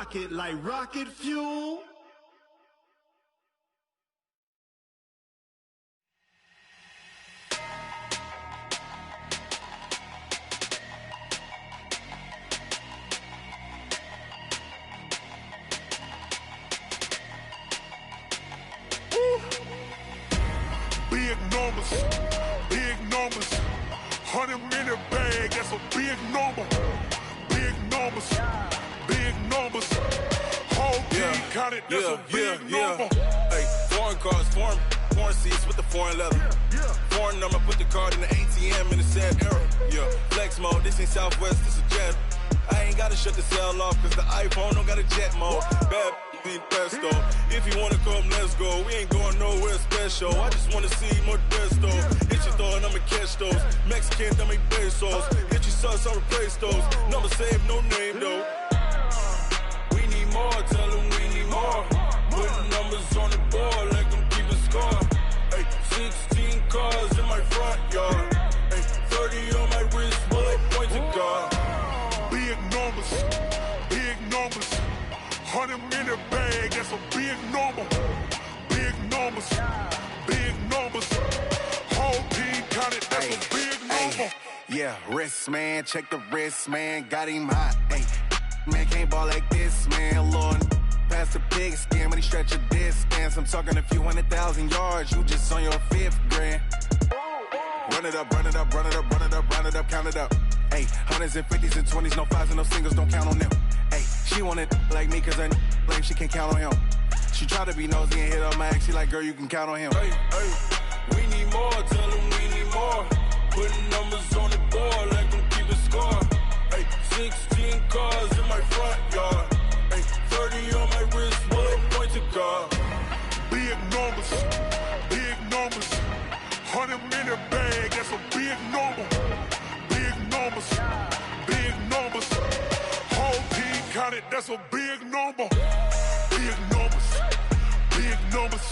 rocket like rocket fuel. Big numbers, big numbers. 100-minute bag, that's a big number. Big numbers, big numbers. Whole team counted, that's a big number. Hey, foreign cars, foreign seats with the foreign leather. Foreign number, put the card in the ATM in the sad era. Yeah, flex mode, this ain't Southwest, this a jet. I ain't gotta shut the cell off, cause the iPhone don't got a jet mode. Bad being pesto. If you wanna come, let's go. We ain't going nowhere special. I just wanna see more pesto. Hit your thought, I'ma catch those. Mexican, that make pesos. Hit your sus, I'll replace those. Number saved, no name though. We need more, tell them we need more. Putting numbers on the board like I'm keeping score. Hey, 16 cars in my front yard. Hey, 30 on my wrist, while I point to God. Big numbers, big numbers. 100-minute bag, that's a big number. Big numbers, big numbers. Whole team counted, that's a big number. Yeah, wrist man, check the wrist man, got him hot. Ay, man can't ball like this, man. Lord, past the pig skin, but he stretch a distance. I'm talking a few 100,000 yards, you just on your 5th grand. Run it up, run it up, run it up, run it up, run it up, count it up. Ay, 100s and 50s and 20s, no 5s and no singles, don't count on them. Ay, she want it like me, cause her lame, she can't count on him. She try to be nosy and hit up my ex, she like, girl, you can count on him. Hey, hey, we need more, tell them we need more. Putting numbers on the board like I'm keeping score. Hey, 16 cars in my front yard. Hey, 30 on my wrist, while I point to God. Big numbers, big numbers. 100-minute bag, that's a big number. Big numbers, big numbers. Whole team counted, that's a big number. Big numbers, big numbers.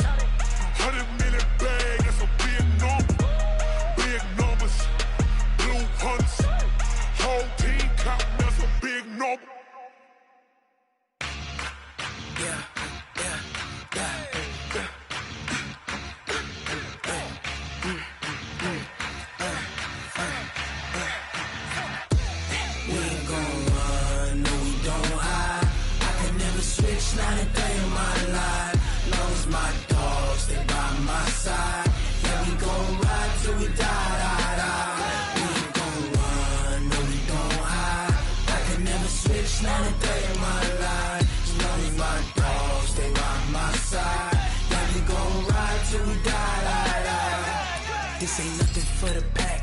100-minute bag, that's a big number. Big numbers, blue hunts. Whole team counting, that's a big number. Yeah. Not a day in my life, long as my dogs stay by my side. Yeah, we gon' ride till we die. We ain't gon' run, no we don't hide. I can never switch, not a day in my life, as long as my dogs stay by my side. Yeah, we gon' ride till we die. This ain't nothing for the pack.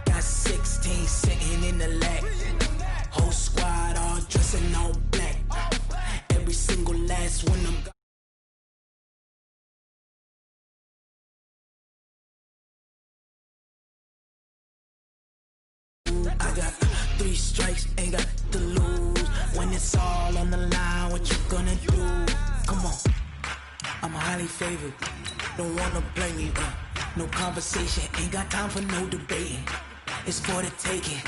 Got 16 sitting in the lap. Whole squad all dressing all black. Every single last one of them. I got 3 strikes, ain't got to lose. When it's all on the line, what you gonna do? Come on, I'm highly favored. Don't wanna blame me, no conversation, ain't got time for no debating. It's for the taking,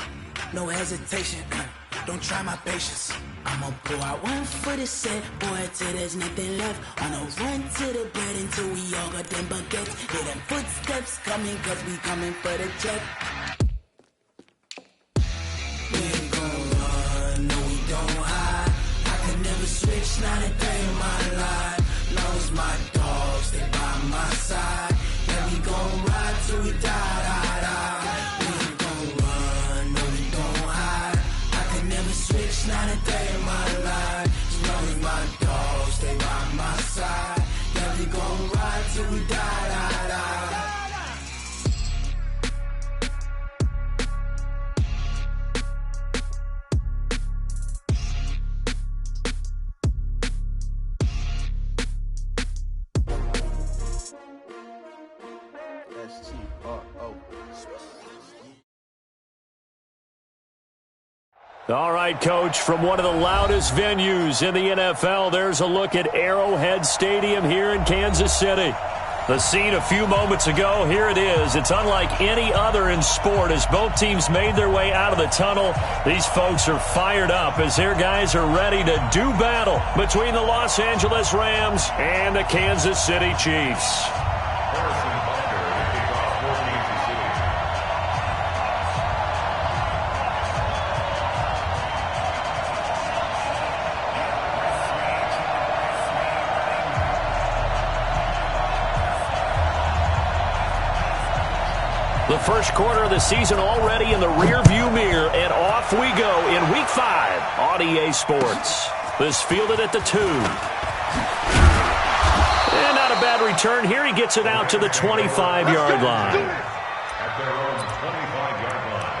no hesitation. Don't try my patience. I'ma pour out one for the set, boy, till there's nothing left. On a run to the bread until we all got them baguettes. Hear them footsteps coming, cause we coming for the check. We ain't gon' run, no we don't hide. I can never switch, not a day in my life. Long as my dogs stay by my side. Yeah, we gon' ride till we die. We ain't gon' run, no we don't hide. I can never switch, not a day in my life. As long as my dogs stay by my side. Yeah, we gon' ride till we die. All right, Coach, from one of the loudest venues in the NFL, there's a look at Arrowhead Stadium here in Kansas City. The scene a few moments ago, here it is. It's unlike any other in sport as both teams made their way out of the tunnel. These folks are fired up as their guys are ready to do battle between the Los Angeles Rams and the Kansas City Chiefs. The first quarter of the season already in the rearview mirror, and off we go in Week 5 on EA Sports. This fielded at the 2. And not a bad return here. He gets it out to the 25-yard line. At their own 25-yard line.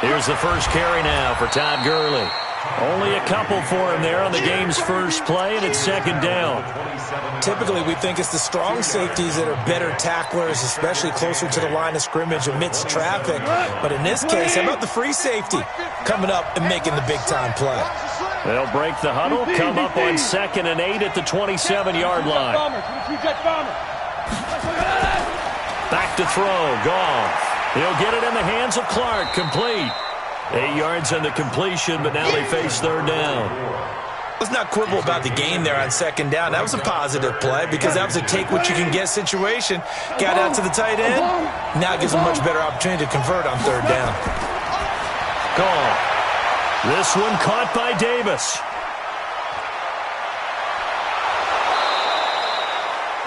Here's the first carry now for Todd Gurley. Only a couple for him there on the game's first play, and it's second down. Typically, we think it's the strong safeties that are better tacklers, especially closer to the line of scrimmage amidst traffic. But in this case, how about the free safety coming up and making the big-time play? They'll break the huddle, come up on 2nd and 8 at the 27-yard line. Back to throw, Goff. He'll get it in the hands of Clark, complete. 8 yards on the completion, but now they face third down. Let's not quibble about the gain there on 2nd down. That was a positive play because that was a take-what-you-can-get situation. Got out to the tight end. Now it gives them a much better opportunity to convert on 3rd down. Goff. This one caught by Davis.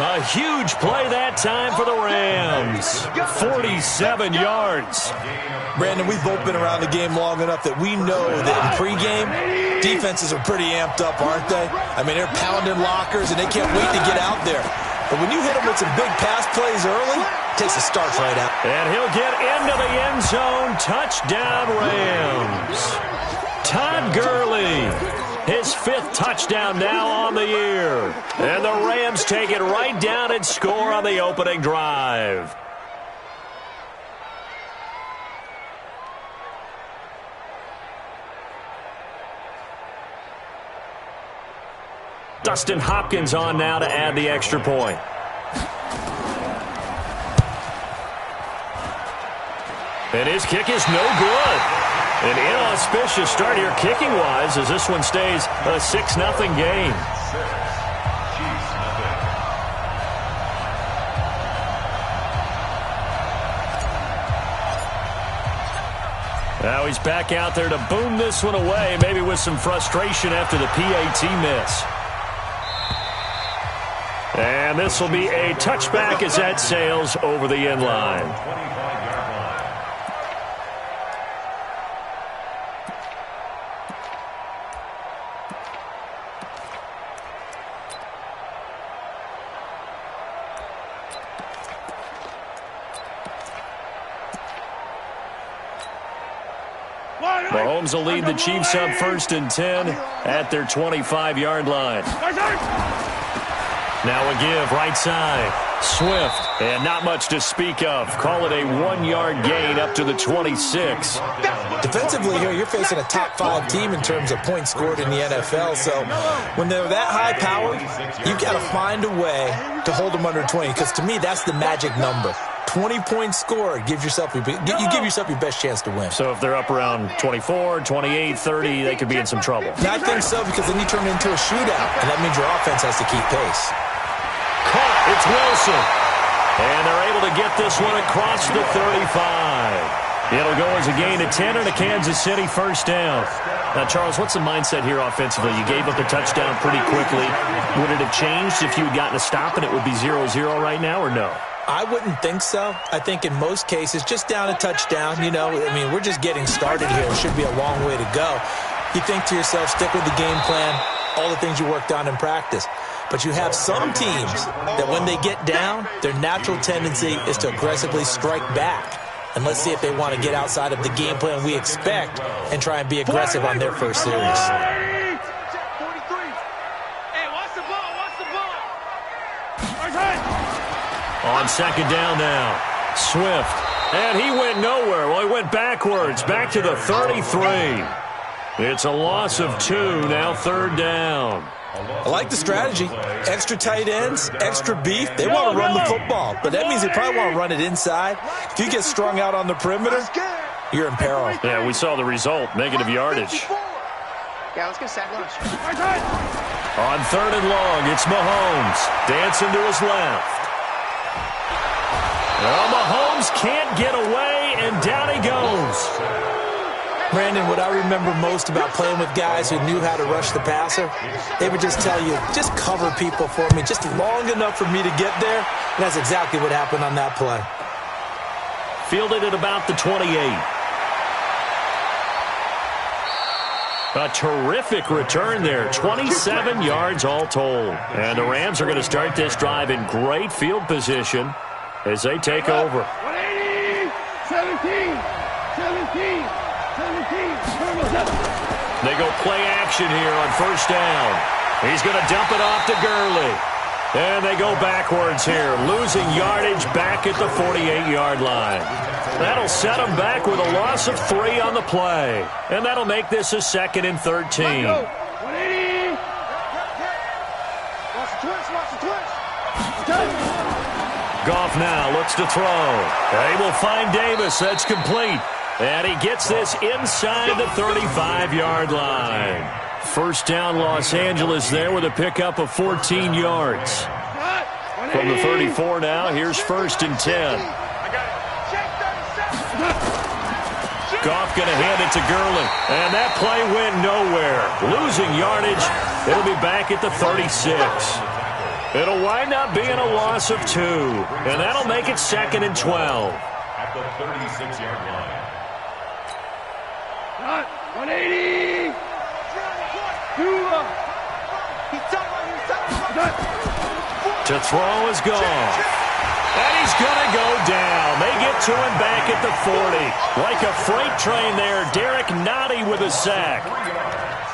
A huge play that time for the Rams. 47 yards. Brandon, we've both been around the game long enough that we know that in pregame, defenses are pretty amped up, aren't they? I mean, they're pounding lockers, and they can't wait to get out there. But when you hit them with some big pass plays early, it takes the starts right out. And he'll get into the end zone. Touchdown, Rams. Todd Gurley. His 5th touchdown now on the year. And the Rams take it right down and score on the opening drive. Dustin Hopkins on now to add the extra point. And his kick is no good. An inauspicious start here kicking-wise as this one stays a 6-0 game. Now he's back out there to boom this one away, maybe with some frustration after the PAT miss. And this will be a touchback as that sails over the end line. Mahomes will lead the Chiefs up 1st and 10 at their 25-yard line. Now a give right side. Swift, and not much to speak of. Call it a 1-yard gain up to the 26. Defensively here, you're facing a top 5 team in terms of points scored in the NFL. So when they're that high powered, you've got to find a way to hold them under 20. Because to me, that's the magic number. 20 points scored, you give yourself your best chance to win. So if they're up around 24, 28, 30, they could be in some trouble. Yeah, I think so, because then you turn it into a shootout, and that means your offense has to keep pace. Caught. It's Wilson. And they're able to get this one across the 35. It'll go as a gain of 10 and a Kansas City first down. Now, Charles, what's the mindset here offensively? You gave up the touchdown pretty quickly. Would it have changed if you had gotten a stop and it would be 0-0 right now, or no? I wouldn't think so. I think in most cases, just down a touchdown, we're just getting started here. It should be a long way to go. You think to yourself, stick with the game plan, all the things you worked on in practice. But you have some teams that when they get down, their natural tendency is to aggressively strike back. And let's see if they want to get outside of the game plan we expect and try and be aggressive on their first series. On second down now, Swift. And he went nowhere. Well, he went backwards, back to the 33. It's a loss of 2, now 3rd down. I like the strategy. Extra tight ends, extra beef. They want to run the football, but that means they probably want to run it inside. If you get strung out on the perimeter, you're in peril. Yeah, we saw the result, negative yardage. Yeah, let's get sack lunch. On 3rd and long, it's Mahomes. Dancing to his left. Well, Mahomes can't get away, and down he goes. Brandon, what I remember most about playing with guys who knew how to rush the passer, they would just tell you, just cover people for me, just long enough for me to get there. And that's exactly what happened on that play. Fielded at about the 28. A terrific return there, 27 yards all told. And the Rams are going to start this drive in great field position as they take over. 180, 17. They go play action here on first down. He's going to dump it off to Gurley. And they go backwards here, losing yardage back at the 48-yard line. That'll set them back with a loss of 3 on the play. And that'll make this a 2nd and 13. 180. Watch the twitch. Goff now looks to throw. They will find Davis. That's complete. And he gets this inside the 35-yard line. First down, Los Angeles there with a pickup of 14 yards. From the 34 now, here's 1st and 10. Goff going to hand it to Gurley. And that play went nowhere. Losing yardage. It'll be back at the 36. It'll wind up being a loss of 2. And that'll make it 2nd and 12. At the 36-yard line. 180. To throw is Goff. And he's going to go down. They get to him back at the 40. Like a freight train there, Derek Nottie with a sack.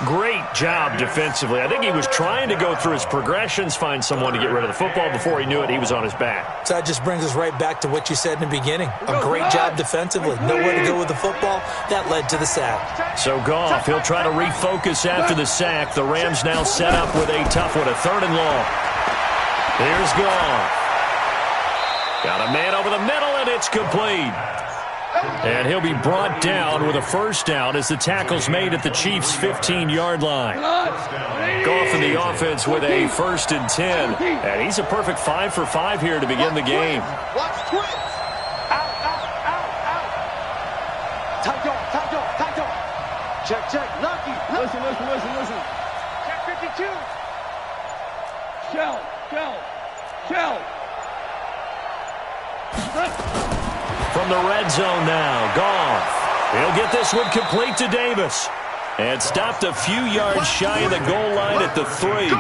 Great job defensively. I think he was trying to go through his progressions, find someone to get rid of the football. Before he knew it, he was on his back. So that just brings us right back to what you said in the beginning. A great job defensively. Nowhere to go with the football. That led to the sack. So Goff, he'll try to refocus after the sack. The Rams now set up with a tough one, a 3rd and long. Here's Goff. Got a man over the middle, and it's complete. And he'll be brought down with a first down as the tackle's made at the Chiefs' 15-yard line. Goff in the offense with a 1st and 10. And he's a perfect 5 for 5 here to begin the game. Watch twins. Out. Tight on. Check. Lucky. Listen. Check 52. Shell. From the red zone now, Goff. He'll get this one complete to Davis. And stopped a few yards shy of the goal line at the 3.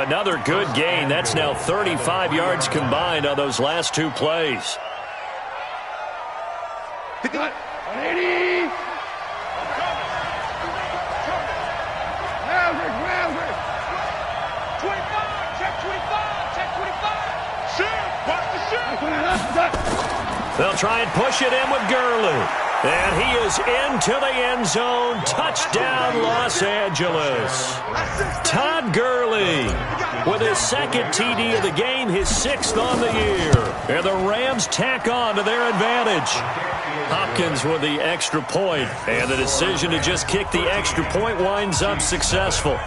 Another good gain. That's now 35 yards combined on those last 2 plays. 180. They'll try and push it in with Gurley. And he is into the end zone. Touchdown, Los Angeles. Todd Gurley with his second TD of the game, his 6th on the year. And the Rams tack on to their advantage. Hopkins with the extra point, and the decision to just kick the extra point winds up successful.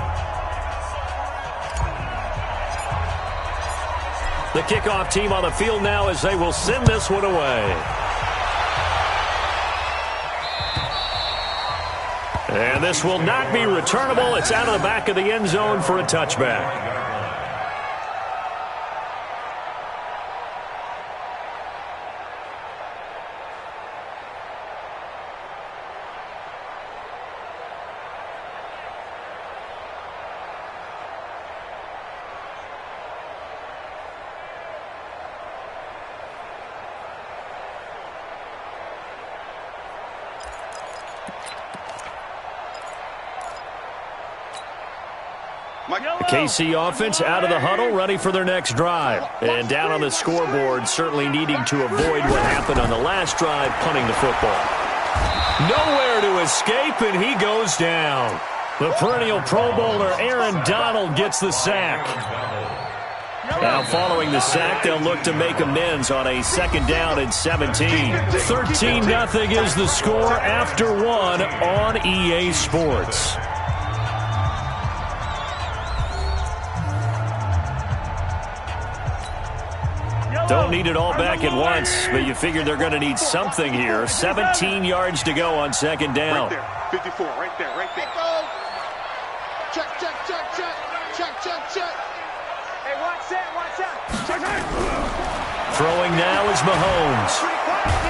The kickoff team on the field now as they will send this one away. And this will not be returnable. It's out of the back of the end zone for a touchback. The KC offense out of the huddle, ready for their next drive. And down on the scoreboard, certainly needing to avoid what happened on the last drive, punting the football. Nowhere to escape, and he goes down. The perennial Pro Bowler Aaron Donald gets the sack. Now following the sack, they'll look to make amends on a 2nd down and 17. 13-0 is the score after 1 on EA Sports. Don't need it all back at once, but you figure they're going to need something here. 17 yards to go on 2nd down. Right there, 54, right there, right there. Check, check, check, check. Check, check, check. Hey, watch that, watch that. Check, check. Throwing now is Mahomes.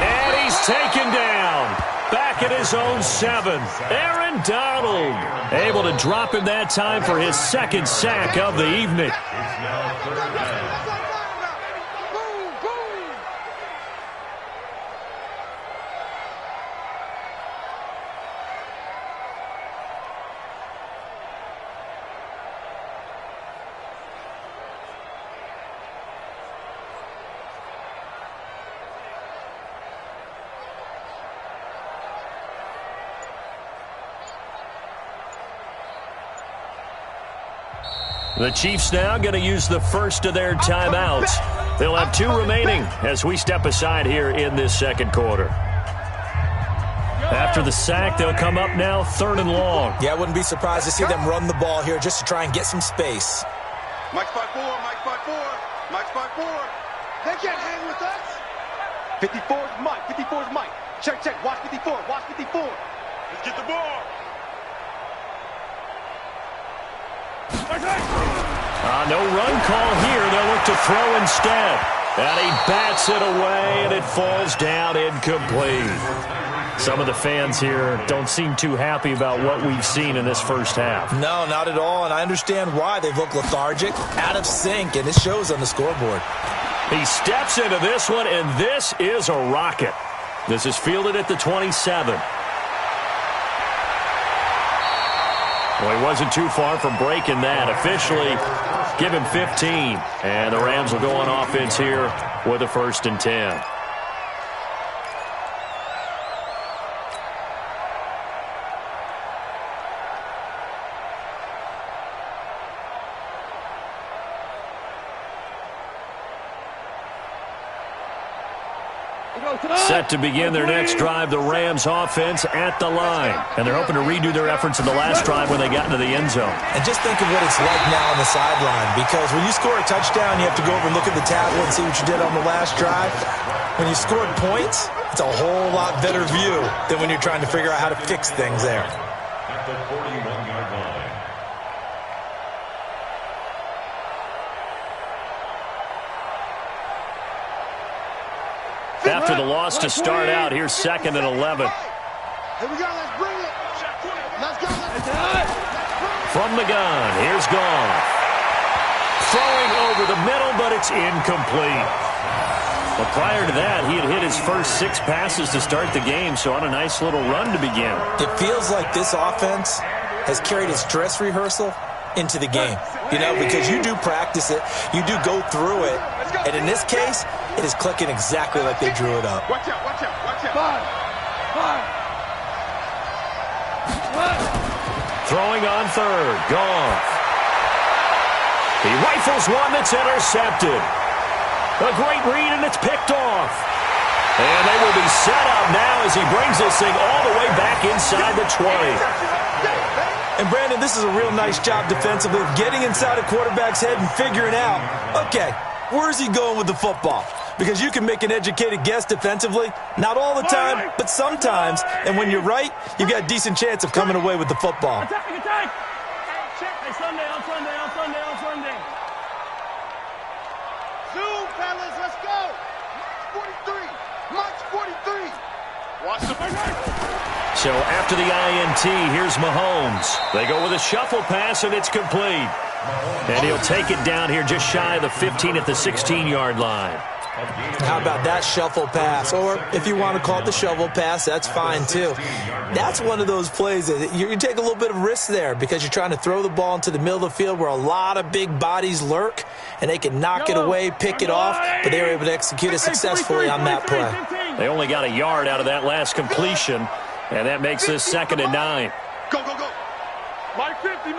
And he's taken down. Back at his own 7. Aaron Donald able to drop him that time for his 2nd sack of the evening. The Chiefs now going to use the first of their timeouts. They'll have 2 remaining as we step aside here in this 2nd quarter. After the sack, they'll come up now 3rd and long. Yeah, I wouldn't be surprised to see them run the ball here just to try and get some space. Mike spot 4, Mike spot 4, Mike spot 4. They can't hang with us. 54 is Mike, 54 is Mike. Check, check, watch 54, watch 54. Let's get the ball. No run call here. They'll look to throw instead. And he bats it away, and it falls down incomplete. Some of the fans here don't seem too happy about what we've seen in this first half. No, not at all, and I understand why. They've looked lethargic, out of sync, and it shows on the scoreboard. He steps into this one, and this is a rocket. This is fielded at the 27. Well, he wasn't too far from breaking that. Officially, give him 15. And the Rams will go on offense here with a 1st and 10. Set to begin their next drive, the Rams offense at the line. And they're hoping to redo their efforts in the last drive when they got into the end zone. And just think of what it's like now on the sideline, because when you score a touchdown, you have to go over and look at the tablet and see what you did on the last drive. When you scored points, it's a whole lot better view than when you're trying to figure out how to fix things there. At the 41-yard line. After the loss to start out, here's 2nd and 11. Here we go, let's bring it. Let's go, let's do it. From the gun, here's Goff. Throwing over the middle, but it's incomplete. But prior to that, he had hit his first 6 passes to start the game, so on a nice little run to begin. It feels like this offense has carried its dress rehearsal into the game, you know, because you do practice it, you do go through it, and in this case, it is clicking exactly like they drew it up. Watch out, watch out, watch out. Throwing on third, gone. He rifles one that's intercepted. A great read, and it's picked off. And they will be set up now as he brings this thing all the way back inside the 20. And, Brandon, this is a real nice job defensively of getting inside a quarterback's head and figuring out, okay, where's he going with the football? Because you can make an educated guess defensively, not all the time, but sometimes. And when you're right, you've got a decent chance of coming away with the football. Attack! Hey, Sunday. Zoom, fellas, let's go. March 43. Watch the So after the INT, here's Mahomes. They go with a shuffle pass, and it's complete. And he'll take it down here just shy of the 15 at the 16-yard line. How about that shuffle pass? Or if you want to call it the shovel pass, that's fine too. That's one of those plays that you take a little bit of risk there because you're trying to throw the ball into the middle of the field where a lot of big bodies lurk, and they can knock it away, pick it off, but they were able to execute it successfully on that play. They only got a yard out of that last completion, and that makes this 2nd and 9. Go. Mike 50.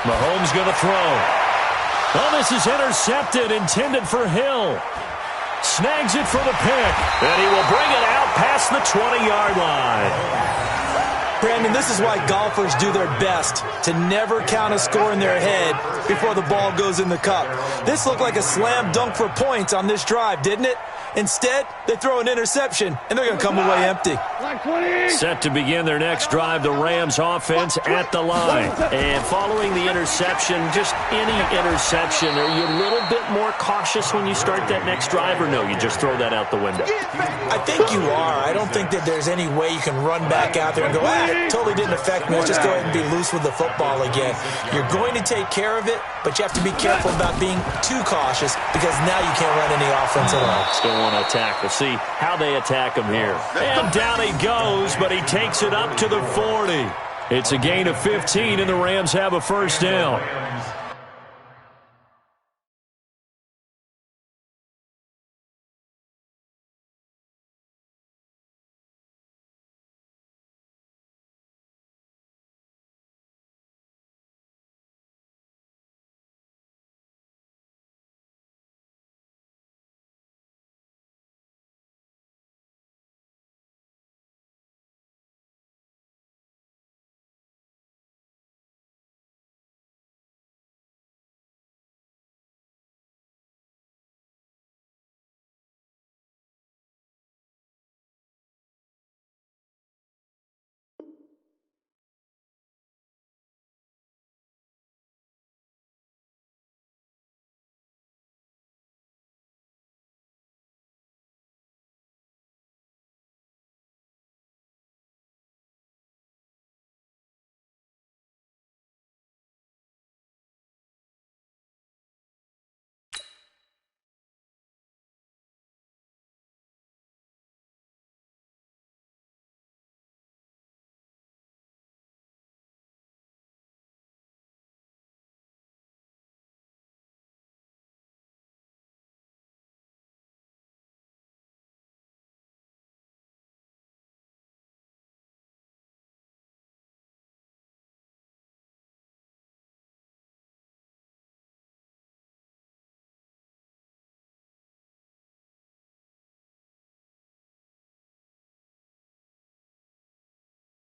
Mahomes going to throw. Oh, this is intercepted, intended for Hill. Snags it for the pick, and he will bring it out past the 20-yard line. Brandon, this is why golfers do their best to never count a score in their head before the ball goes in the cup. This looked like a slam dunk for points on this drive, didn't it? Instead, they throw an interception, and they're going to come away empty. Set to begin their next drive, the Rams offense at the line. And following the interception, just any interception, are you a little bit more cautious when you start that next drive, or no, you just throw that out the window? I think you are. I don't think that there's any way you can run back out there and go, totally didn't affect me. Let's just go ahead and be loose with the football again. You're going to take care of it, but you have to be careful about being too cautious because now you can't run any offense at all. Still want to attack. We'll see how they attack him here. And down he goes, but he takes it up to the 40. It's a gain of 15, and the Rams have a first down.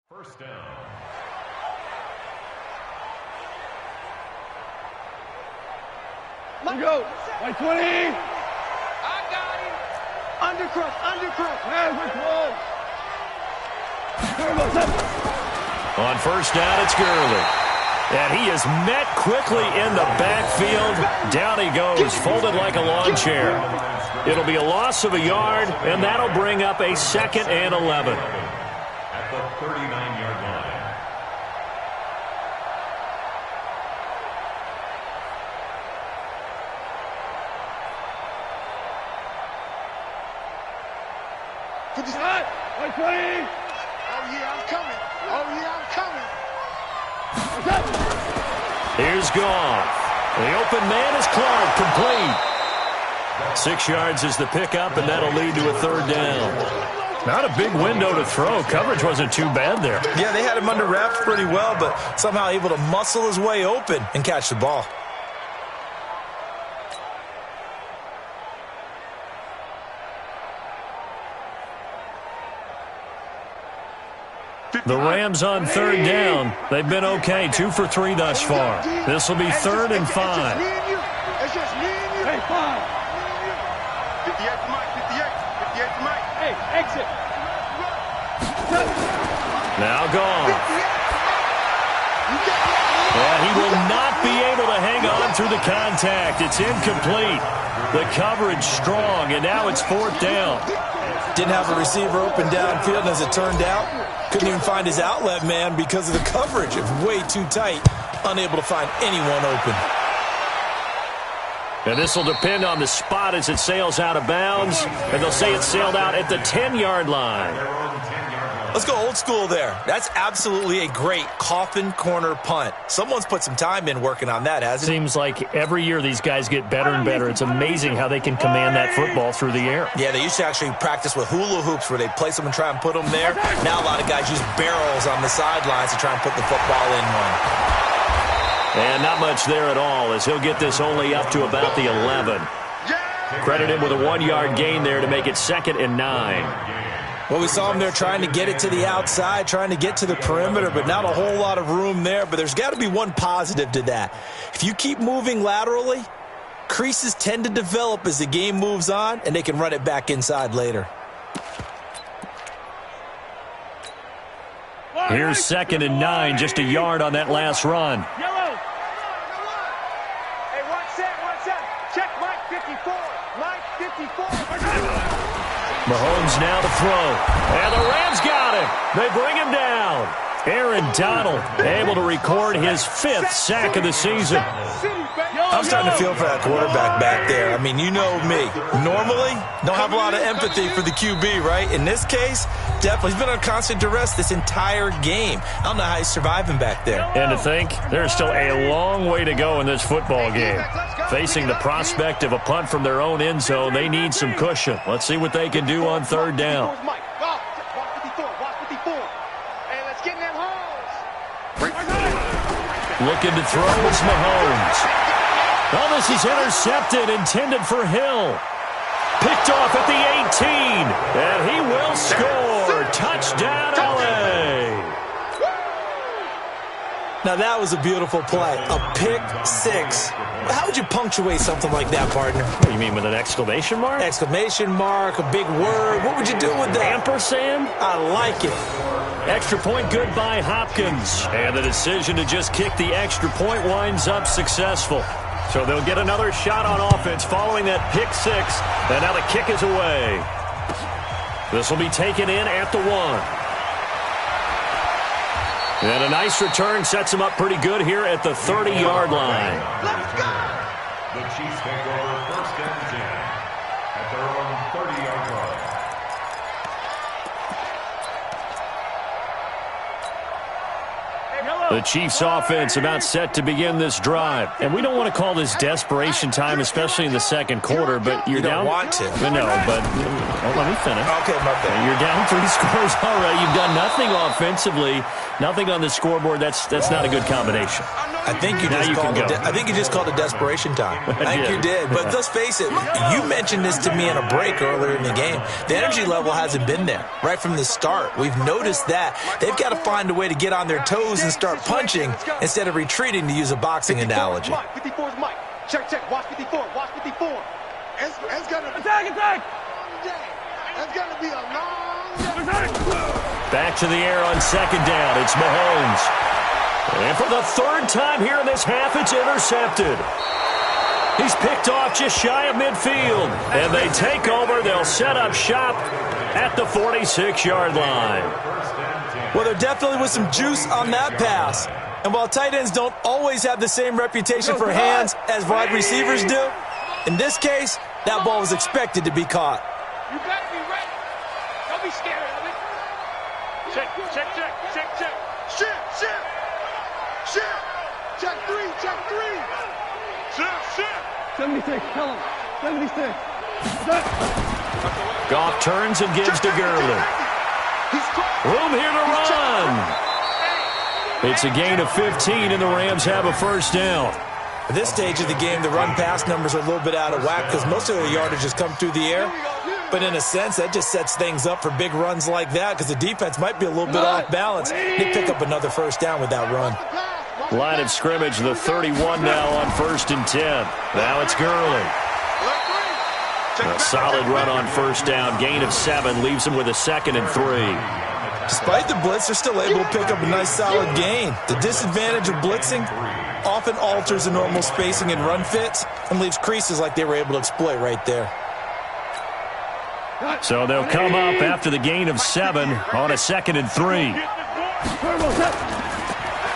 First down. Let go. Like 20. I got him. Undercrush. Hey, which one? On first down, it's Gurley. And he is met quickly in the backfield. Down he goes, folded like a lawn chair. It'll be a loss of a yard, and that'll bring up a 2nd and 11. At the 39-yard line. Oh, yeah, I'm coming. Here's Goff. The open man is Clark, complete. 6 yards is the pickup, and that'll lead to a third down. Not a big window to throw. Coverage wasn't too bad there. Yeah, they had him under wraps pretty well, but somehow able to muscle his way open and catch the ball. The Rams on third down. They've been okay, 2 for 3 thus far. This will be 3rd and 5. It's just me and you. Hey, 5. 58 to Mike, 58 to Mike. Hey, exit. Now gone. And he will not be able to hang on through the contact. It's incomplete. The coverage strong, and now it's 4th down. Didn't have a receiver open downfield, and as it turned out, couldn't even find his outlet man because of the coverage. It was way too tight, unable to find anyone open. And this will depend on the spot as it sails out of bounds, and they'll say it sailed out at the 10-yard line. Let's go old school there. That's absolutely a great coffin corner punt. Someone's put some time in working on that, hasn't it? Seems like every year these guys get better and better. It's amazing how they can command that football through the air. Yeah, they used to actually practice with hula hoops where they place them and try and put them there. Now a lot of guys use barrels on the sidelines to try and put the football in one. And not much there at all as he'll get this only up to about the 11. Credit him with a 1-yard gain there to make it 2nd and 9. Well, we saw him there trying to get it to the outside, trying to get to the perimeter, but not a whole lot of room there. But there's got to be one positive to that. If you keep moving laterally, creases tend to develop as the game moves on, and they can run it back inside later. Here's 2nd and 9, just a yard on that last run. Yellow. Hey, watch that. Check Mike 54. Mike 54. Mahomes now to throw. And the Rams got him. They bring him down. Aaron Donald able to record his 5th sack of the season. I'm starting to feel for that quarterback back there. I mean, you know me. Normally, don't have a lot of empathy for the QB, right? In this case, definitely. He's been on constant duress this entire game. I don't know how he's surviving back there. And to think, there's still a long way to go in this football game. Facing the prospect of a punt from their own end zone, they need some cushion. Let's see what they can do on 3rd down. Looking to throw is Mahomes. Oh, this is intercepted, intended for Hill. Picked off at the 18, and he will score. Touchdown, LA. Now, that was a beautiful play. A pick 6. How would you punctuate something like that, partner? What do you mean, with an exclamation mark? Exclamation mark, a big word. What would you do with that? Ampersand? I like it. Extra point good by Hopkins. And the decision to just kick the extra point winds up successful. So they'll get another shot on offense following that pick 6. And now the kick is away. This will be taken in at the 1. And a nice return sets him up pretty good here at the 30-yard line. Let's go! The Chiefs take over 1st and 10 at their own 30-yard line. The Chiefs offense about set to begin this drive. And we don't want to call this desperation time, especially in the 2nd quarter, but you're down. You don't want to. No, but let me finish. Okay, my bad. You're down 3 scores already. You've done nothing offensively, nothing on the scoreboard. That's not a good combination. I think you just called it desperation time. I think you did. But let's face it, you mentioned this to me in a break earlier in the game. The energy level hasn't been there right from the start. We've noticed that. They've got to find a way to get on their toes and start punching instead of retreating, to use a boxing analogy. 54 is Mike. Check. Watch 54. Watch 54. It's gonna be Attack! It's gonna be a long day. Back to the air on 2nd down. It's Mahomes. And for the 3rd time here in this half, it's intercepted. He's picked off just shy of midfield. And they take over. They'll set up shop at the 46-yard line. Well, there definitely was some juice on that pass. And while tight ends don't always have the same reputation for hands as wide receivers do, in this case, that ball was expected to be caught. You better be ready. Don't be scared of it. Check. Shit. Check three, check three. 76, tell him. 76. Goff turns and gives to Gurley. Room here to run. It's a gain of 15, and the Rams have a first down. At this stage of the game, the run-pass numbers are a little bit out of whack because most of their yardage has come through the air. But in a sense, that just sets things up for big runs like that because the defense might be a little bit off balance. They pick up another first down with that run. Line of scrimmage, the 31 now on 1st and 10. Now it's Gurley. A solid run on first down. Gain of 7 leaves him with a 2nd and 3. Despite the blitz, they're still able to pick up a nice solid gain. The disadvantage of blitzing often alters the normal spacing and run fits and leaves creases like they were able to exploit right there. So they'll come up after the gain of 7 on a 2nd and 3.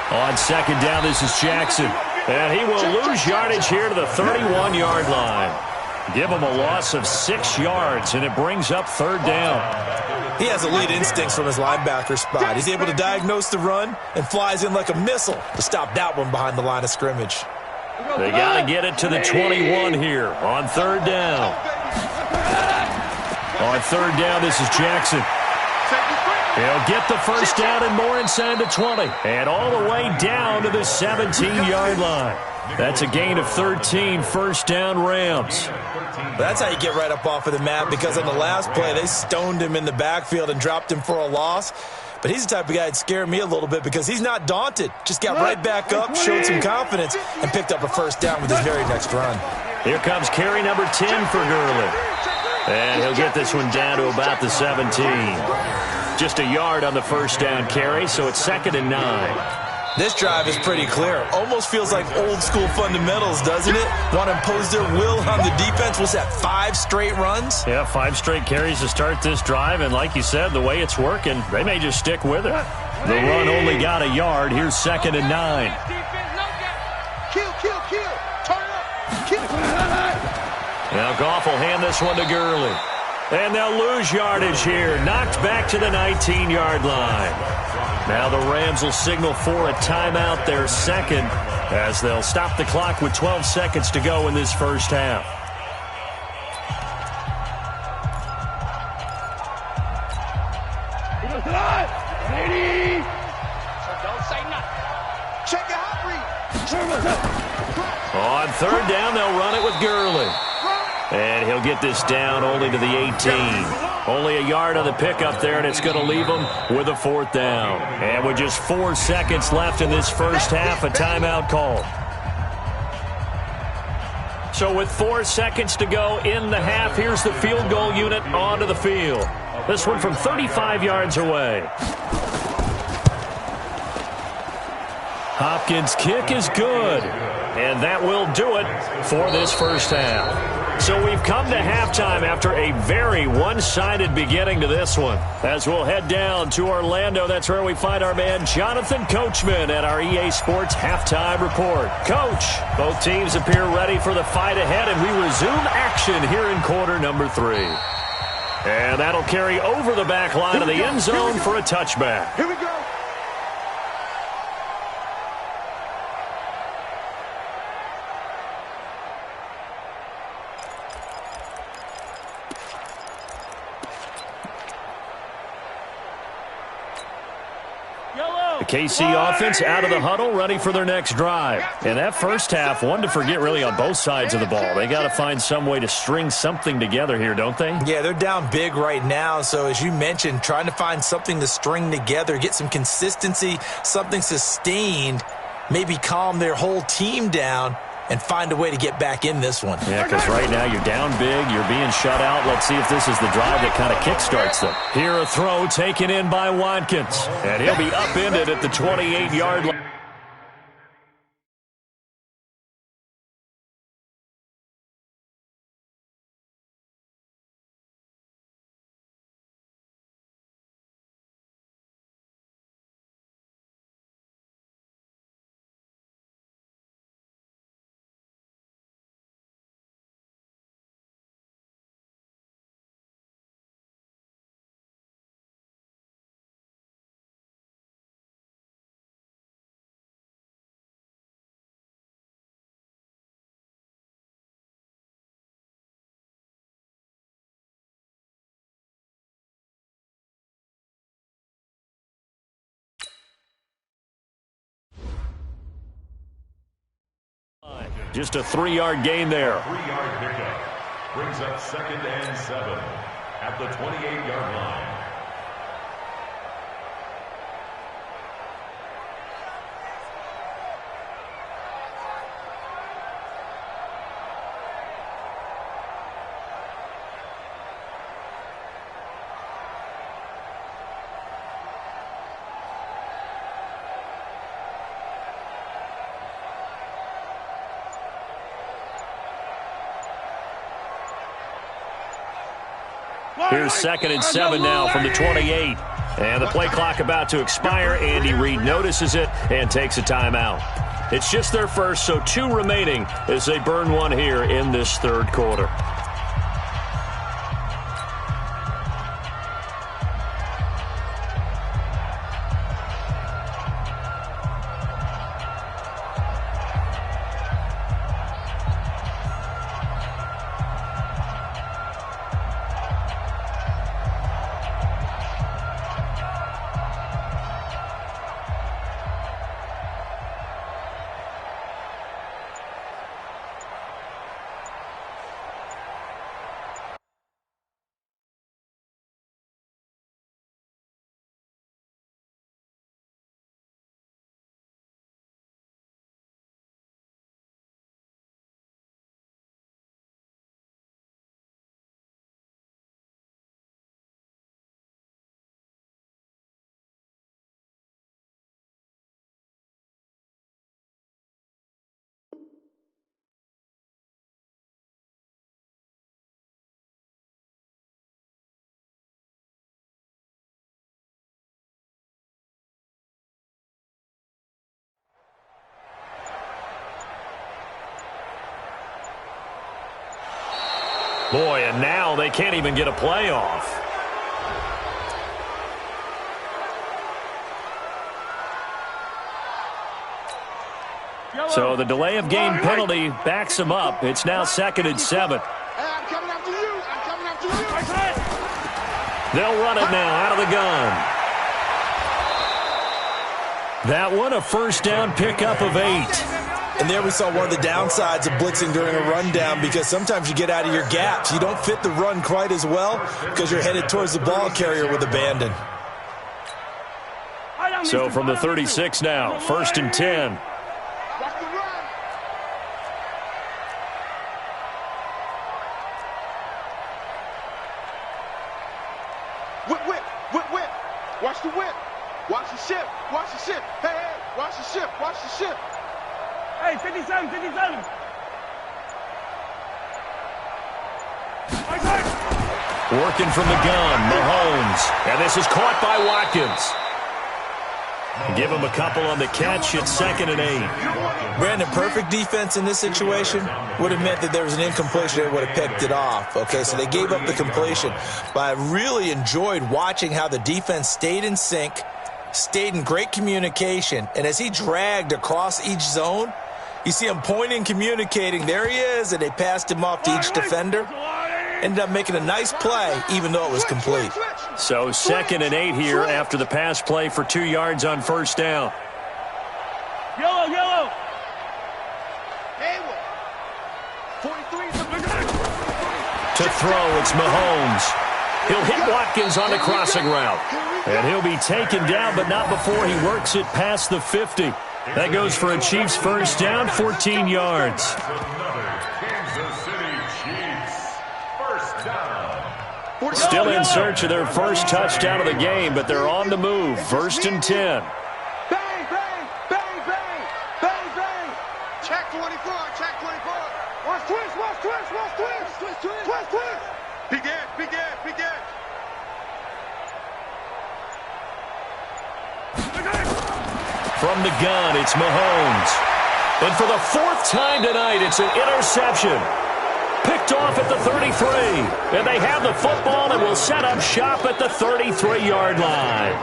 On 2nd down, this is Jackson. And he will lose yardage here to the 31-yard line. Give him a loss of 6 yards, and it brings up 3rd down. He has elite instincts from his linebacker spot. He's able to diagnose the run and flies in like a missile to stop that one behind the line of scrimmage. They got to get it to the 21 here on 3rd down. On 3rd down, this is Jackson. He'll get the first down and more inside the 20. And all the way down to the 17-yard line. That's a gain of 13, first down Rams. That's how you get right up off of the mat because on the last play, they stoned him in the backfield and dropped him for a loss. But he's the type of guy that scared me a little bit because he's not daunted. Just got right back up, showed some confidence, and picked up a first down with his very next run. Here comes carry number 10 for Gurley. And he'll get this one down to about the 17. Just a yard on the first down carry, so it's 2nd and 9. This drive is pretty clear. Almost feels like old school fundamentals, doesn't it? Want to impose their will on the defense. What's that, 5 straight runs? Yeah, 5 straight carries to start this drive. And like you said, the way it's working, they may just stick with it. The run only got a yard. Here's 2nd and 9. Kill. Turn it up. Kill. Now Goff will hand this one to Gurley. And they'll lose yardage here. Knocked back to the 19-yard line. Now the Rams will signal for a timeout, their 2nd, as they'll stop the clock with 12 seconds to go in this first half. Don't say nothing. Check your hot read. On 3rd down, they'll run it with Gurley. And he'll get this down only to the 18. Only a yard on the pickup there, and it's going to leave him with a 4th down. And with just 4 seconds left in this first half, a timeout called. So with 4 seconds to go in the half, here's the field goal unit onto the field. This one from 35 yards away. Hopkins' kick is good. And that will do it for this first half. So we've come to halftime after a very one-sided beginning to this one. As we'll head down to Orlando, that's where we find our man Jonathan Coachman at our EA Sports Halftime Report. Coach, both teams appear ready for the fight ahead, and we resume action here in quarter number 3. And that'll carry over the back line of the end zone for a touchback. Here we go. The KC offense out of the huddle, ready for their next drive. And that first half, one to forget really on both sides of the ball. They got to find some way to string something together here, don't they? Yeah, they're down big right now. So as you mentioned, trying to find something to string together, get some consistency, something sustained, maybe calm their whole team down and find a way to get back in this one. Yeah, because right now you're down big, you're being shut out. Let's see if this is the drive that kind of kickstarts them. Here a throw taken in by Watkins, and he'll be upended at the 28-yard line. Just a 3-yard gain there. 3-yard pickup brings up 2nd and 7 at the 28-yard line. Here's 2nd and 7 now from the 28. And the play clock about to expire. Andy Reid notices it and takes a timeout. It's just their first, so 2 remaining as they burn one here in this 3rd quarter. Boy, and now they can't even get a playoff. So the delay of game penalty backs him up. It's now 2nd and 7. I'm coming after you. I'm coming after you. They'll run it now out of the gun. That one a first down pickup of 8. And there we saw one of the downsides of blitzing during a rundown, because sometimes you get out of your gaps. You don't fit the run quite as well because you're headed towards the ball carrier with abandon. So from the 36 now, 1st and 10. Whip. Watch the whip. Watch the ship. Watch the ship. Hey, watch the ship. Watch the ship. Hey, 57. Working from the gun, Mahomes. And this is caught by Watkins. Give him a couple on the catch. It's 2nd and 8. Brandon, perfect defense in this situation would have meant that there was an incompletion. They would have picked it off. Okay, so they gave up the completion. But I really enjoyed watching how the defense stayed in sync, stayed in great communication. And as he dragged across each zone, you see him pointing, communicating. There he is, and they passed him off to each defender. Ended up making a nice play, even though it was complete. So 2nd and 8 here after the pass play for 2 yards on first down. Yellow. 43. To throw, it's Mahomes. He'll hit Watkins on the crossing route. And he'll be taken down, but not before he works it past the 50. That goes for a Chiefs first down, 14 yards. Still in search of their first touchdown of the game, but they're on the move. 1st and 10. Bang. Check 24. Watch twist. Begin. From the gun, it's Mahomes. And for the 4th time tonight, it's an interception. Picked off at the 33. And they have the football and will set up shop at the 33-yard line.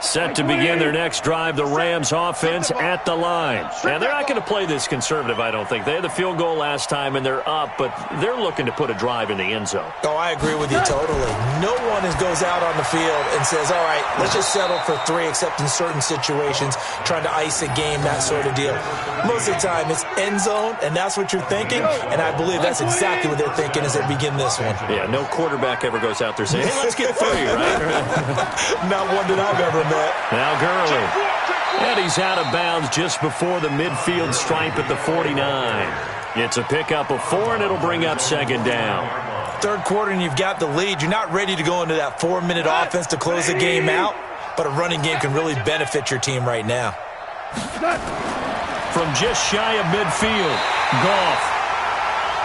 Set to begin their next drive, the Rams offense at the line. And they're not going to play this conservative, I don't think. They had the field goal last time, and they're up, but they're looking to put a drive in the end zone. Oh, I agree with you totally. No one goes out on the field and says, all right, let's just settle for 3, except in certain situations, trying to ice a game, that sort of deal. Most of the time, it's end zone, and that's what you're thinking, and I believe that's exactly what they're thinking as they begin this one. Yeah, no quarterback ever goes out there saying, hey, let's get 3, right? Not one that I've ever met. Now Gurley. And he's out of bounds just before the midfield stripe at the 49. It's a pickup of 4, and it'll bring up second down. Third quarter, and you've got the lead. You're not ready to go into that 4-minute offense to close the game out, but a running game can really benefit your team right now. From just shy of midfield, Goff.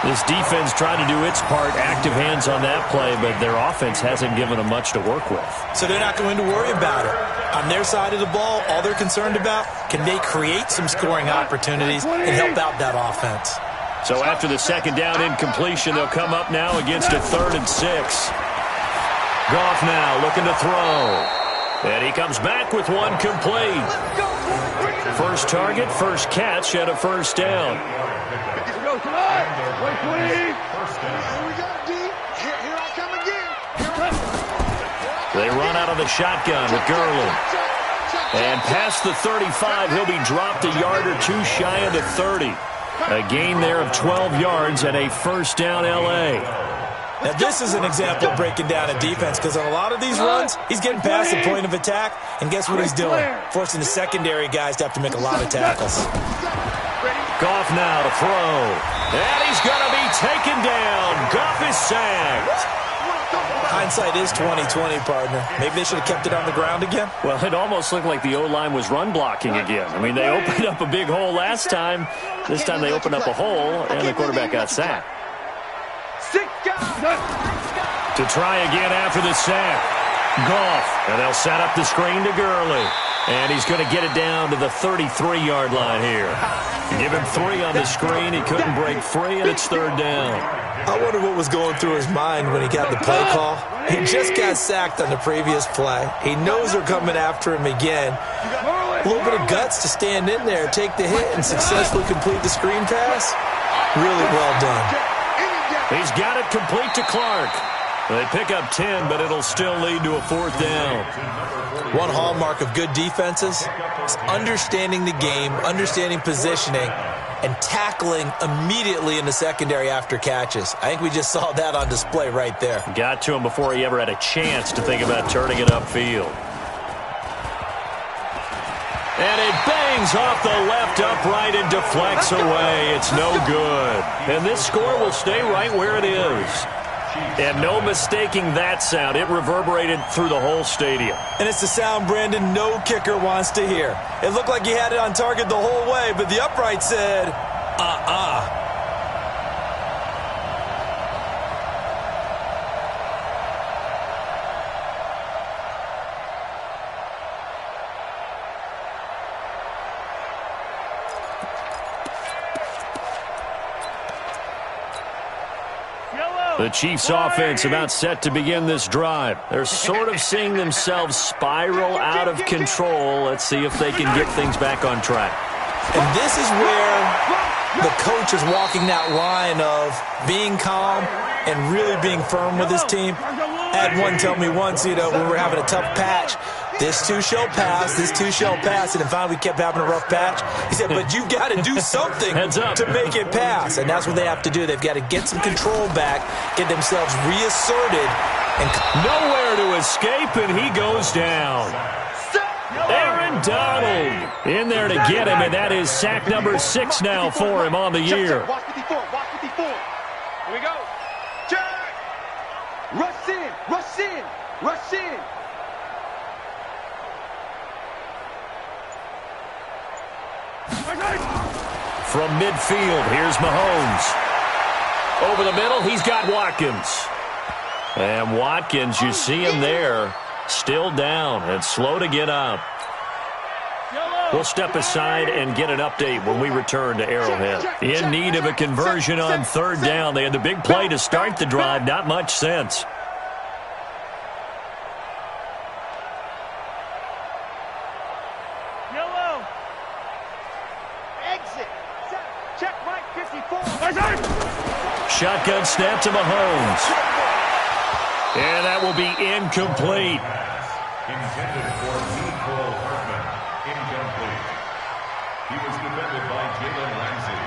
This defense tried to do its part, active hands on that play, but their offense hasn't given them much to work with. So they're not going to worry about it. On their side of the ball, all they're concerned about, can they create some scoring opportunities and help out that offense? So after the second down incompletion, they'll come up now against a 3rd and 6. Goff now looking to throw. And he comes back with one complete. First target, first catch, and a first down. They run out of the shotgun with Gurley. And past the 35, he'll be dropped a yard or 2 shy of the 30. A gain there of 12 yards and a first down L.A. Now, this is an example of breaking down a defense, because on a lot of these runs, he's getting past the point of attack, and guess what he's doing? Forcing the secondary guys to have to make a lot of tackles. Goff now to throw. And he's going to be taken down. Goff is sacked. Hindsight is 20/20, partner. Maybe they should have kept it on the ground again. Well, it almost looked like the O-line was run blocking again. I mean, they opened up a big hole last time. This time they opened up a hole, and the quarterback got sacked. To try again after the sack. Goff, and they'll set up the screen to Gurley. And he's going to get it down to the 33-yard line here. Give him 3 on the screen. He couldn't break free, and it's 3rd down. I wonder what was going through his mind when he got the play call. He just got sacked on the previous play. He knows they're coming after him again. A little bit of guts to stand in there, take the hit, and successfully complete the screen pass. Really well done. He's got it complete to Clark. They pick up 10, but it'll still lead to a 4th down. One hallmark of good defenses is understanding the game, understanding positioning, and tackling immediately in the secondary after catches. I think we just saw that on display right there. Got to him before he ever had a chance to think about turning it upfield. And it bangs off the left upright and deflects away. It's no good. And this score will stay right where it is. And no mistaking that sound. It reverberated through the whole stadium. And it's the sound, Brandon, no kicker wants to hear. It looked like he had it on target the whole way, but the upright said, The Chiefs offense about set to begin this drive. They're sort of seeing themselves spiral out of control. Let's see if they can get things back on track. And this is where the coach is walking that line of being calm and really being firm with his team. I had one tell me once, when we were having a tough patch, this too shall pass, this too shall pass. And then finally we kept having a rough patch. He said, but you've got to do something to make it pass. And that's what they have to do. They've got to get some control back, get themselves reasserted. And nowhere to escape, and he goes down. Aaron Donald in there to get him, and that is sack number 6 now for him on the year. Watch 54, watch 54. Here we go. Check. Rush in, rush in, rush in. From midfield, here's Mahomes. Over the middle, he's got Watkins. And Watkins, you see him there, still down and slow to get up. We'll step aside and get an update when we return to Arrowhead. In need of a conversion on 3rd down. They had the big play to start the drive, not much sense. Shotgun snap to Mahomes. And that will be incomplete. Intended for Nicole Hartman. Incomplete. He was defended by Jalen Ramsey.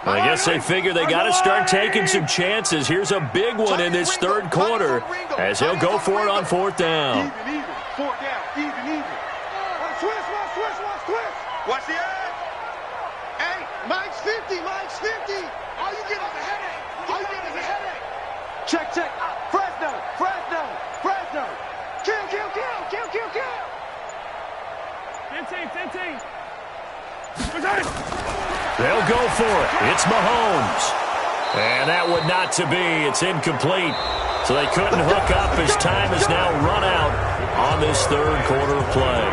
I guess they figure they got to start taking some chances. Here's a big one in this third quarter as he'll go for it on fourth down. Even. Fourth down. Even. Twist. Watch the edge. Hey, Mike's 50. All you get is a headache. Check. Fresno. Kill. 15. They'll go for it. It's Mahomes. And that would not to be. It's incomplete. So they couldn't hook up as time is now run out on this third quarter of play.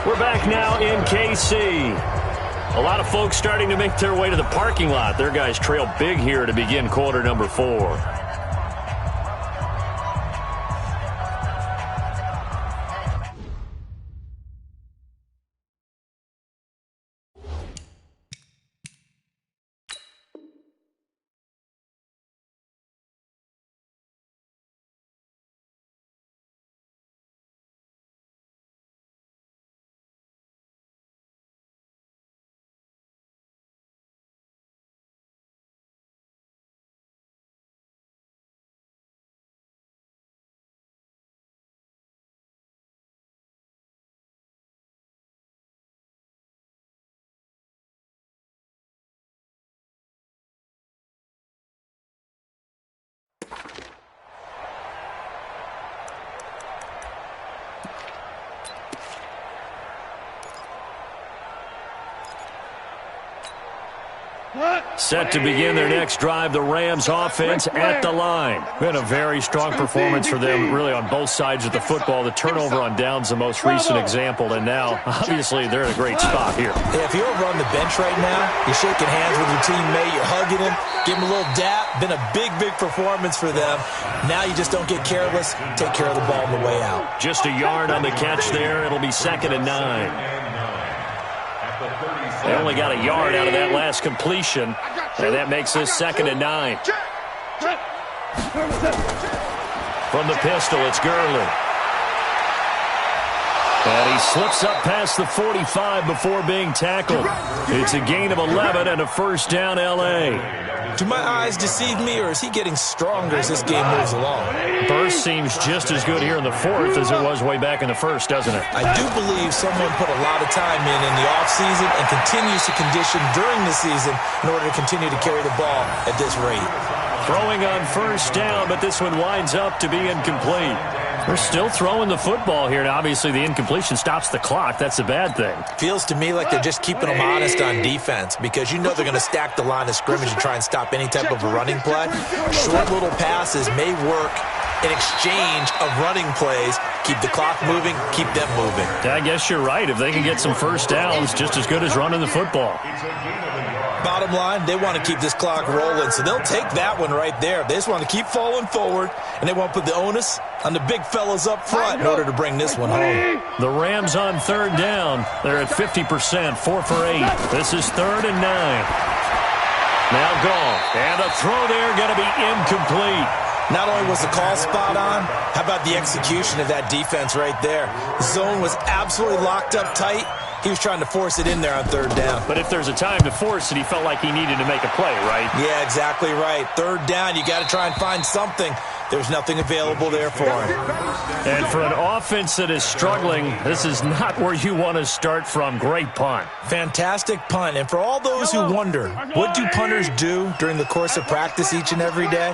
We're back now in KC. A lot of folks starting to make their way to the parking lot. Their guys trail big here to begin quarter number 4. Set to begin their next drive, the Rams offense at the line. Been a very strong performance for them, really, on both sides of the football. The turnover on downs, the most recent example, and now, obviously, they're in a great spot here. Yeah, if you're over on the bench right now, you're shaking hands with your teammate, you're hugging him, give him a little dap. Been a big performance for them. Now you just don't get careless. Take care of the ball on the way out. Just a yard on the catch there. It'll be 2nd and 9. They only got a yard out of that last completion, and that makes this 2nd and 9. From the pistol, it's Gurley. And he slips up past the 45 before being tackled. It's a gain of 11 and a first down, L.A. Do my eyes deceive me, or is he getting stronger as this game moves along? Burst seems just as good here in the fourth as it was way back in the first, doesn't it? I do believe someone put a lot of time in the offseason and continues to condition during the season in order to continue to carry the ball at this rate. Throwing on first down, but this one winds up to be incomplete. They're still throwing the football here. Now, obviously, the incompletion stops the clock. That's a bad thing. Feels to me like they're just keeping them honest on defense because you know they're going to stack the line of scrimmage and try and stop any type of a running play. Short little passes may work in exchange of running plays. Keep the clock moving, keep them moving. I guess you're right. If they can get some first downs, just as good as running the football. Bottom line, they want to keep this clock rolling, so they'll take that one right there. They just want to keep falling forward, and they want to put the onus on the big fellas up front in order to bring this one home. The Rams on third down. They're at 50%, 4 for 8. This is 3rd and 9. Now gone. And a throw there going to be incomplete. Not only was the call spot on, how about the execution of that defense right there? The zone was absolutely locked up tight. He was trying to force it in there on third down. But if there's a time to force it, he felt like he needed to make a play, right? Yeah, exactly right. Third down, you got to try and find something. There's nothing available there for him. And for an offense that is struggling, this is not where you want to start from. Great punt. Fantastic punt. And for all those who wonder, what do punters do during the course of practice each and every day?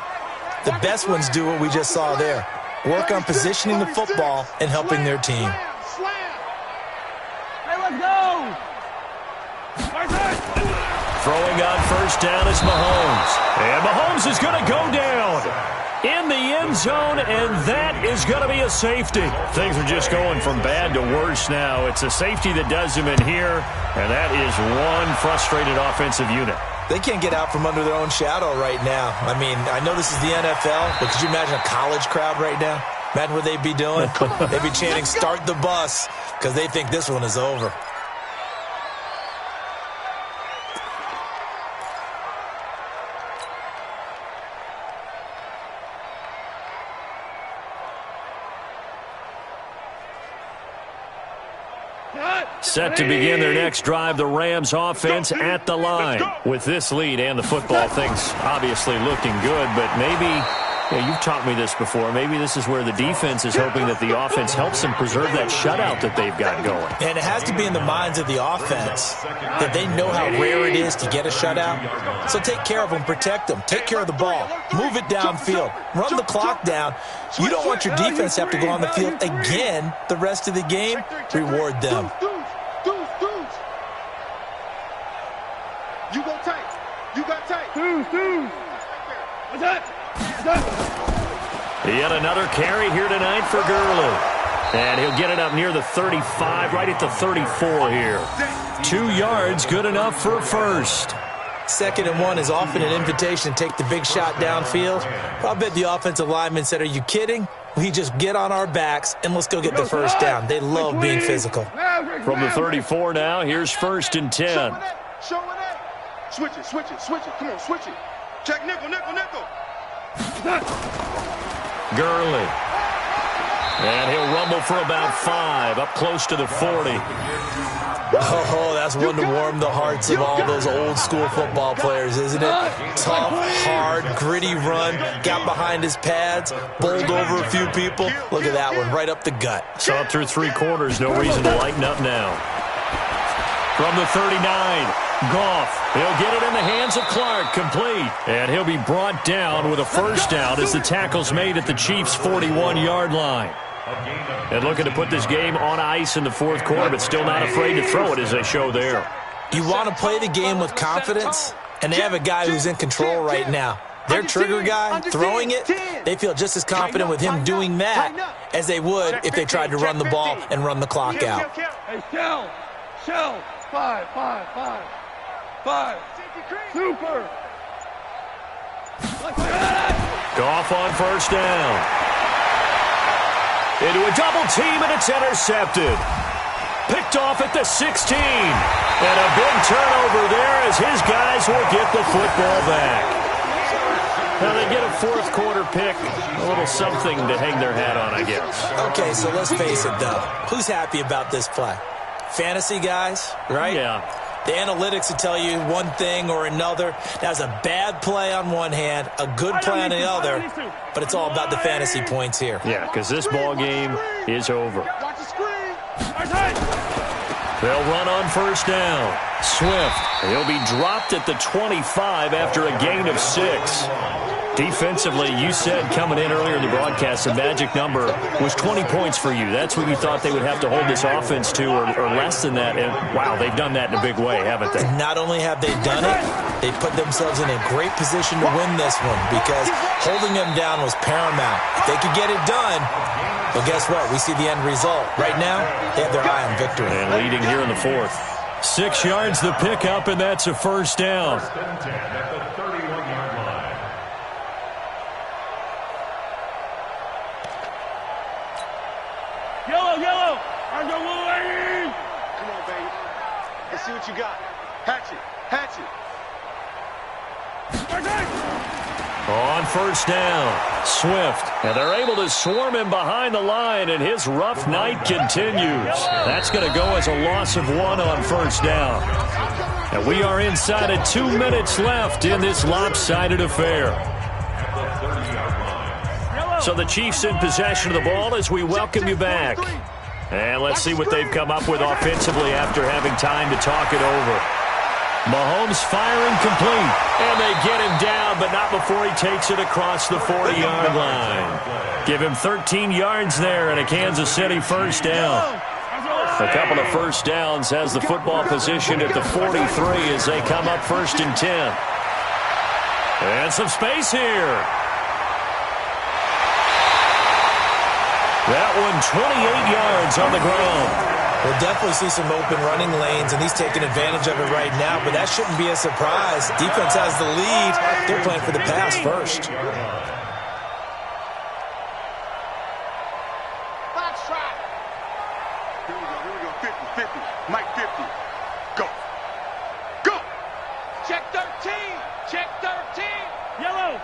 The best ones do what we just saw there. Work on positioning the football and helping their team. Throwing on first down is Mahomes. And Mahomes is going to go down in the end zone, and that is going to be a safety. Things are just going from bad to worse now. It's a safety that does him in here, and that is one frustrated offensive unit. They can't get out from under their own shadow right now. I mean, I know this is the NFL, but could you imagine a college crowd right now? Imagine what they'd be doing. They'd be chanting, "Start the bus," because they think this one is over. Set to begin their next drive, the Rams offense at the line. With this lead and the football, things obviously looking good, but maybe, you've taught me this before, maybe this is where the defense is hoping that the offense helps them preserve that shutout that they've got going. And it has to be in the minds of the offense that they know how rare it is to get a shutout. So take care of them, protect them, take care of the ball, move it downfield, run the clock down. You don't want your defense to have to go on the field again the rest of the game. Reward them. You go tight. You got tight. What's that? Yet another carry here tonight for Gurley. And he'll get it up near the 35, right at the 34 here. 2 yards, good enough for a first. 2nd and 1 is often an invitation to take the big shot downfield. I bet the offensive lineman said, "Are you kidding? We just get on our backs and let's go get the first down." They love being physical. From the 34 now, here's 1st and 10. Showing it. Switch it. Come on, switch it. Check nickel. Gurley. And he'll rumble for about 5, up close to the 40. Oh, that's one to warm the hearts of all those old-school football players, isn't it? Tough, hard, gritty run, got behind his pads, bowled over a few people. Look at that one, right up the gut. Saw it through 3 quarters, no reason to lighten up now. From the 39, Goff. He'll get it in the hands of Clark, complete. And he'll be brought down with a first down as the tackle's made at the Chiefs' 41-yard line. And looking to put this game on ice in the 4th quarter, but still not afraid to throw it as they show there. You want to play the game with confidence, and they have a guy who's in control right now. Their trigger guy, throwing it, they feel just as confident with him doing that as they would if they tried to run the ball and run the clock out. Hey, Shell. 5. Super. Goff on first down. Into a double team, and it's intercepted. Picked off at the 16. And a big turnover there as his guys will get the football back. Now they get a 4th quarter pick. A little something to hang their hat on, I guess. Okay, so let's face it, though. Who's happy about this play? Fantasy guys, right? Yeah. The analytics will tell you one thing or another. That's a bad play on one hand, a good play on the other, but it's all about the fantasy points here. Yeah, because this ball game is over. They'll run on first down. Swift. He'll be dropped at the 25 after a gain of 6. Defensively, you said coming in earlier in the broadcast, the magic number was 20 points for you. That's what you thought they would have to hold this offense to, or less than that. And, wow, they've done that in a big way, haven't they? Not only have they done it, they put themselves in a great position to win this one because holding them down was paramount. If they could get it done, well, guess what? We see the end result. Right now, they have their eye on victory. And leading here in the 4th. 6 yards the pickup, and that's a first down. Yellow. Come on, baby. Let's see what you got. Hatch it. On first down, Swift. And they're able to swarm him behind the line, and his rough night continues. That's going to go as a loss of 1 on first down. And we are inside of 2 minutes left in this lopsided affair. So the Chiefs in possession of the ball as we welcome you back. And let's see what they've come up with offensively after having time to talk it over. Mahomes firing complete. And they get him down, but not before he takes it across the 40-yard line. Give him 13 yards there and a Kansas City first down. A couple of first downs has the football position at the 43 as they come up 1st and 10. And some space here. That one 28 yards on the ground. We'll definitely see some open running lanes, and he's taking advantage of it right now, but that shouldn't be a surprise. Defense has the lead. They're playing for the pass first. foxtrot. Here we go, 50, 50. Mike 50. Go. Go. Check 13. Check 13. Yellow.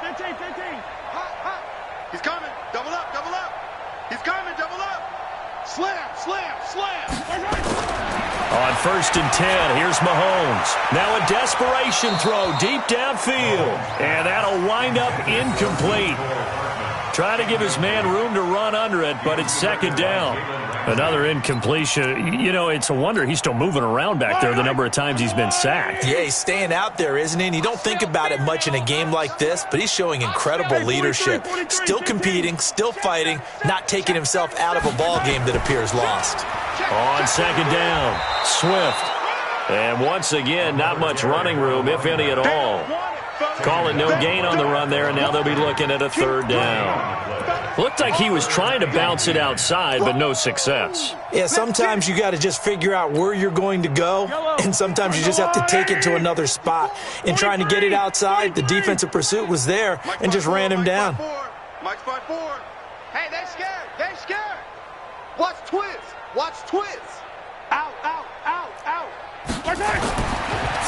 15, 15. Hot, hot. He's coming. Double up, double up. He's coming, double up. Slam, slam, slam. On 1st and 10, here's Mahomes. Now a desperation throw deep downfield. And that'll wind up incomplete. Trying to give his man room to run under it, but it's 2nd down. Another incompletion. You know, it's a wonder he's still moving around back there the number of times he's been sacked. Yeah, he's staying out there, isn't he? And you don't think about it much in a game like this, but he's showing incredible leadership. Still competing, still fighting, not taking himself out of a ball game that appears lost. On 2nd down, Swift. And once again, not much running room, if any at all. Call it no gain on the run there, and now they'll be looking at a 3rd down. Looked like he was trying to bounce it outside, but no success. Yeah, sometimes you got to just figure out where you're going to go, and sometimes you just have to take it to another spot. In trying to get it outside, the defensive pursuit was there and just ran him down. Mike's 5-4. Hey, they're scared. They're scared. Watch Twiz. Watch Twiz. Out, out, out, out.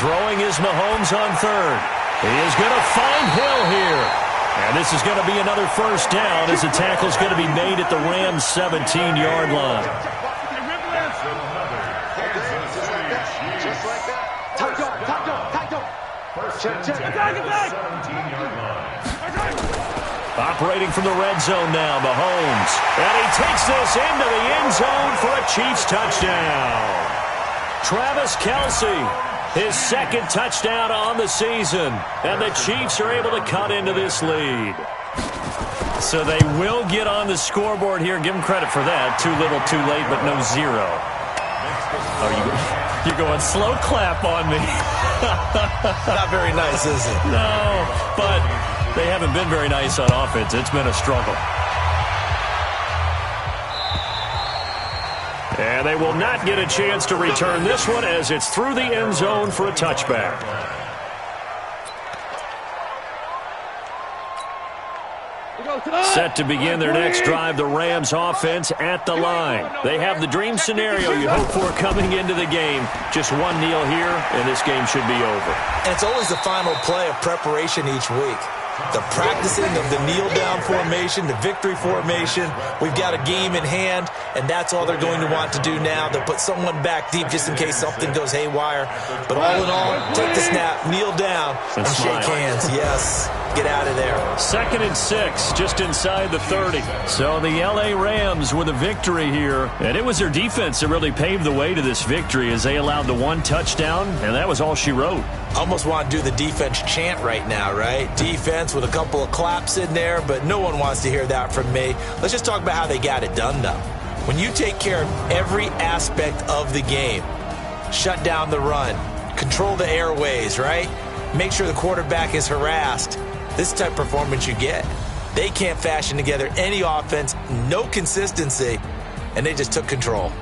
Throwing is Mahomes on 3rd. He is going to find Hill here. And this is going to be another 1st down as the tackle's going to be made at the Rams' 17-yard line. Just like that. Tight go, tight go, tight go. Check, check. Operating from the red zone now, Mahomes. And he takes this into the end zone for a Chiefs touchdown. Travis Kelce, his 2nd touchdown on the season. And the Chiefs are able to cut into this lead. So they will get on the scoreboard here. Give them credit for that. Too little, too late, but no 0. Oh, you're going slow clap on me. Not very nice, is it? No, but they haven't been very nice on offense. It's been a struggle. And they will not get a chance to return this one as it's through the end zone for a touchback. Set to begin their next drive, the Rams offense at the line. They have the dream scenario you hope for coming into the game. Just one kneel here, and this game should be over. And it's always the final play of preparation each week. The practicing of the kneel-down formation, the victory formation. We've got a game in hand, and that's all they're going to want to do now. They'll put someone back deep just in case something goes haywire. But all in all, take the snap, kneel down, and shake hands. Yes, get out of there. 2nd and 6, just inside the 30. So the L.A. Rams with a victory here. And it was their defense that really paved the way to this victory as they allowed the 1 touchdown, and that was all she wrote. Almost want to do the defense chant right now, right? Defense with a couple of claps in there, but no one wants to hear that from me. Let's just talk about how they got it done, though. When you take care of every aspect of the game, shut down the run, control the airways, right? Make sure the quarterback is harassed. This type of performance you get. They can't fashion together any offense, no consistency, and they just took control.